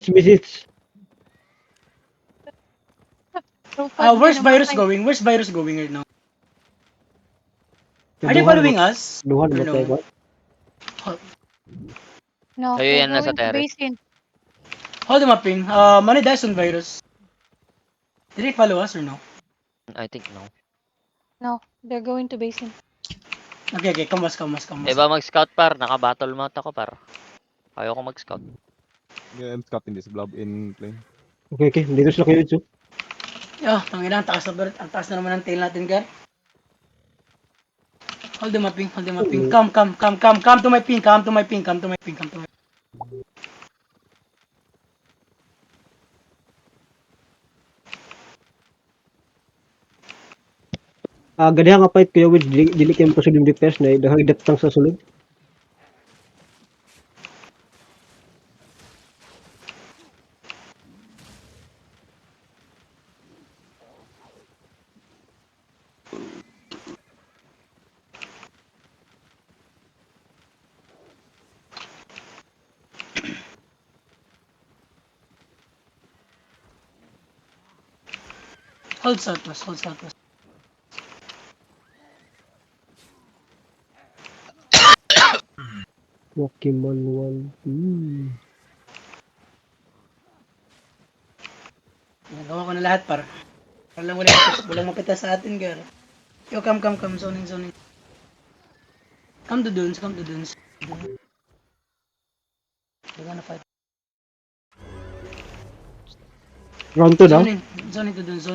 Visits. Where's virus going? Where's virus going right now? Are they following us? Duhan Or matay no? ko. No, Kayo they're yan nasa going to terrace. basin. Hold them up, ping. Money dies on virus. Did they follow us or no? I think no. No, they're going to basin. Okay, okay. Come. Diba mag-scout par? Naka-battle mount ako par. Ayoko mag-scout. Yeah, I'm scouting this blob in plane. Okay, dito sila kayo, Chu. Yo, tangina, ang taas na naman ng tail natin, gar. Hold them up, ping. Come to my ping. Come to my ping. Gadiha nga fight kayo with dili kayo posibleng defense na dahil datang sa sulod. Hold southwest. Pokemon 1. Nagawa ko na lahat, par. Walang mapita sa atin, gar. Yo, come. Zoning. Come to dunes. They're gonna fight. Round 2 daw. Zoning to dunes.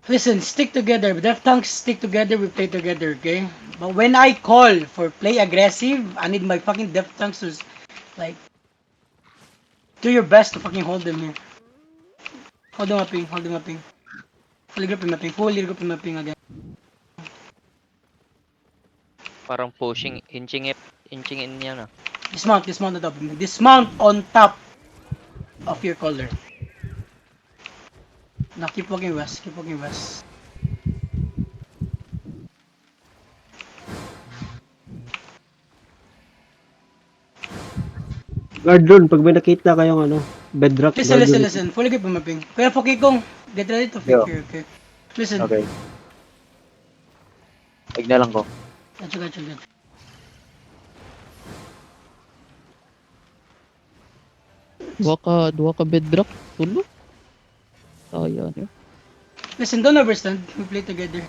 Listen, stick together. Death tanks stick together, we play together, okay? But when I call for play aggressive, I need my fucking death tanks to, like, do your best to fucking hold them here. Hold them up, ping. Fully grip in my ping again. Parang pushing, inching in yan ah. Dismount on top of me. Dismount on top of your collar. Now keep walking west. Guard doon pag may nakita kayong bedrock. guard dun. Listen. Fully grip in my ping. Kuya Fokikong, get ready to fake here, okay? Listen. Okay. Tignan lang ko. Gotcha. Dua ka bedrock. Tulo. Sayang yun. Listen, don't overstand. We play together.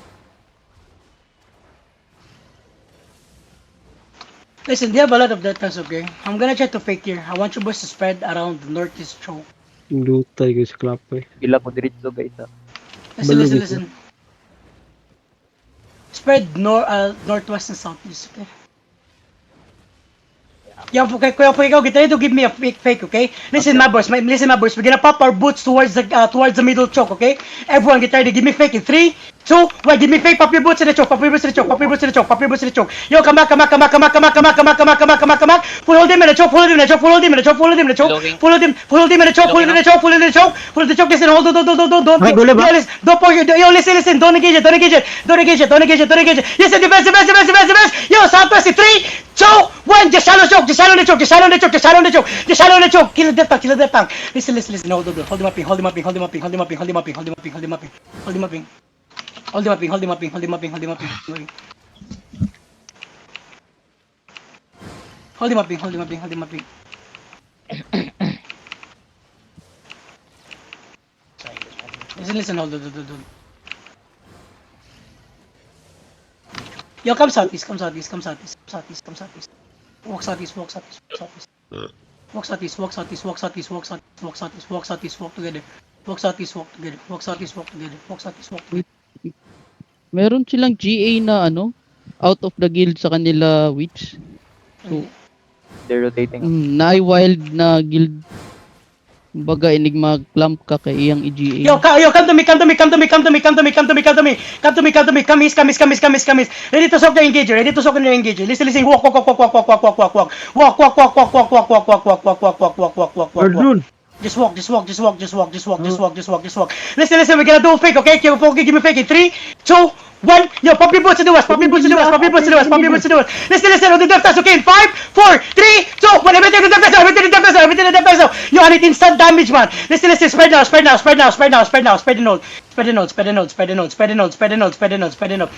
Listen, they have a lot of death tanks, okay? I'm gonna try to fake here. I want you boys to spread around the northeast choke. Lutay ko sa klap eh. Pila ko diretso guys ha. Listen. Spread northwest and southeast, okay? Yeah, okay, Kuya, get ready to give me a fake, okay? Listen, my boys, we're gonna pop our boots towards the middle choke, okay? Everyone, get ready, give me fake in 3, 2, 1, give me fake, pop your boots in the choke. Yo, come back. Pull him in the choke. Pull him in the choke. Pull him in the choke. Listen, hold on. Ay, dole ba? Don't push it. Yo, listen. Don't engage it. Yes, defense. Yo, southwest in 3, 2, 1. Just shallow choke. Kill the death tank. Listen. Hold on. Hold him up. Hold him up. Hold him up. Listen, hold on. Yo, come southeast. Walk southeast. Walk together. Meron silang GA na out of the guild sa kanila witch. So, They're rotating. na-wild na guild. Baga enigma clamp ka kay iyang i-GA. Yo, come to me. Come east. Ready to soak the engager. Listen. Walk. Guard doon. Just walk. Listen, we're gonna do a fake, okay? Give me fake in 3, 2, 1. Yo, pop your boots to the west, pop your boots to the west, pop your boots to the west, pop your boots to the west. Listen, on the depth okay, in 5, 4, 3, 2, 1, everything to the depth everything to the depth everything to the depth now. You need instant damage, man. Listen, spread now, spread now, spread now, spread now, spread now, spread the node. Spread the node, spread the node, spread the node, spread the node, spread the node, spread the node, spread the node,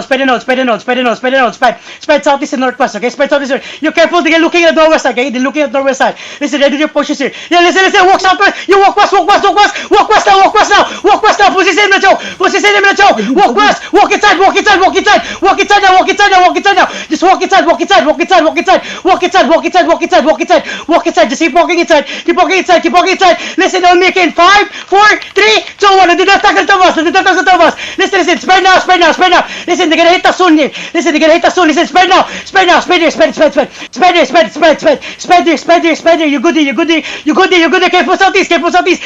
spread the node, spread the node, spread the node, spread the node, spread the node, spread southeast and northwest, okay? Spread southeast. You're careful, they're looking at the northwest side, okay? They're looking at the northwest side. Listen, they do your pushes here. Yeah, listen, walk southwest, you walk west, walk west, walk west, walk west now, walk west now, walk west now, position him in the choke, position him in the choke, walk west, walk inside, walk inside, walk inside, walk inside now, walk inside now, walk inside now, just walk inside, walk inside, walk inside, walk inside, walk inside, walk inside, walk inside, walk inside, walk inside, just keep walking inside, keep walking inside, keep walking inside. Listen, don't make it in 5, 4, 3, 2, 1, do not tackle the Thomas, do not tackle the Thomas. Listen, spread now, spread now, spread now. Listen, they're gonna hit us soon here. Listen, they're gonna hit us soon. Listen, spread now, spread now, spread here, spread here, spread here. You good there. Careful southeast, Hold on me.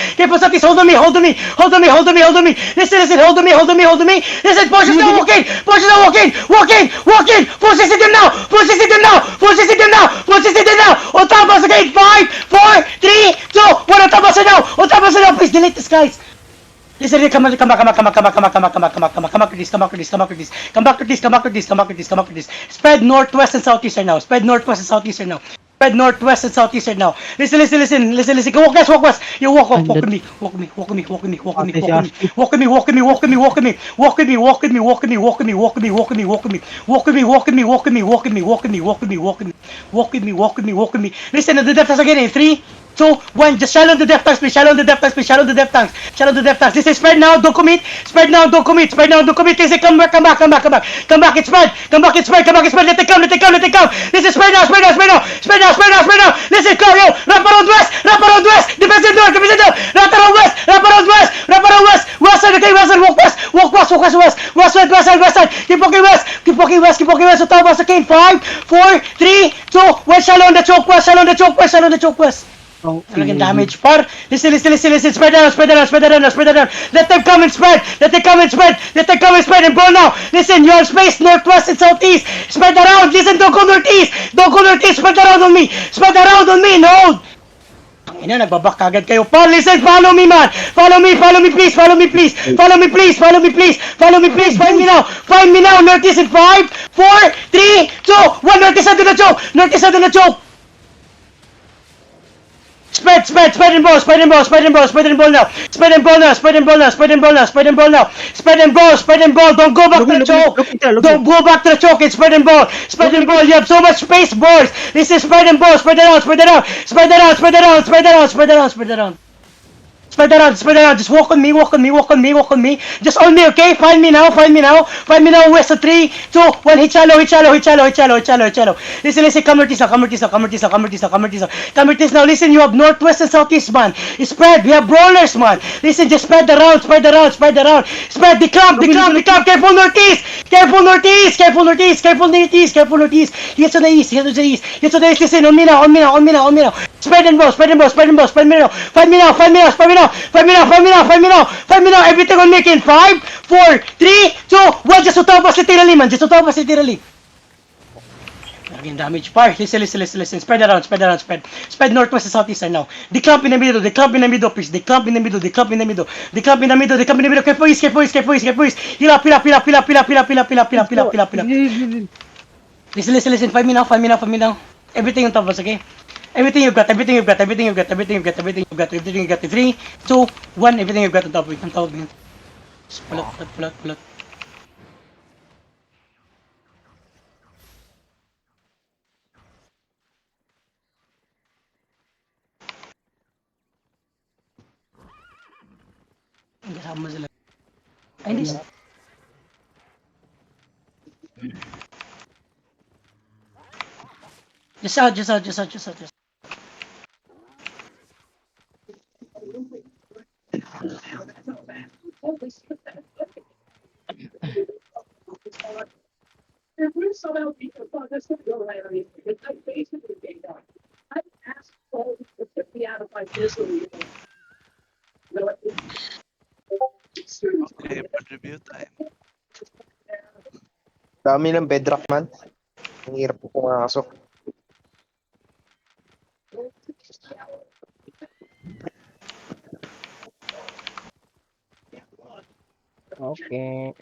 Listen, hold on me. Listen, push us now, walk in. Push us in now. On top of us again, 5, 4, 3, 2, 1, on top of us now. Please delete this, guys. Listen, come back to this. Spread northwest and southeast right now. Spread northwest and southeast right now. Listen. Go walk west. You walk with me. Walk with me. Listen to the depth again in 3, 2, 1. Just shallow the depth tanks, please. Shallow the depth tanks. Listen, spread now, don't commit. Listen, come back. Come back, it's spread. Let it come. Listen, spread now. Listen, come, yo. Wrap around west. Defense door. Wrap around west. West side, okay, west side. Walk west. Keep walking west. So top us, okay, 5, 4, 3, 2, 1. Shallow on the choke west. Talagang damage, par. Listen. Spread down. Let them come and spread. And ball now. Listen, you're on space, northwest and southeast. Spread around. Listen, don't go northeast. Spread around on me. No. Ina, nagbaback agad kayo. Par, listen, follow me, man. Follow me, please. Find me now. Northeast in 5, 4, 3, 2, 1. Northeast under the choke. Spread and ball now. Spread and ball. Don't go back to the choke. It's spread and ball. You have so much space, boys. This is spread and ball. Spread it out. Spread around. Just walk on me. Just on me, okay? Find me now. West of 3, 2, 1. Hit shallow. Listen. Come northeast now. Listen, you have northwest and southeast, man. Spread. We have brawlers, man. Listen, just spread around. Spread. Declamp. Careful northeast. Yes to the east. Listen, on me now. Spread and ball. Find me now. Everything on me in 5, 4, 3, 2, 1. Just on top of literally, man. Again, damage, par. Listen. Spread around. Spread northwest and southeast right now. Declamp in the middle, please. Declamp in the middle. Careful east. Heal up. Listen. Find me now. Everything on top of us, okay? Everything you've got. 3, 2, 1. Everything you've got on top of me. Just pull up. Kasama sila. Ay, hindi. Just out. Okay, review time. Dami ng bedrock, man. Ang hirap po pumasok. Okay.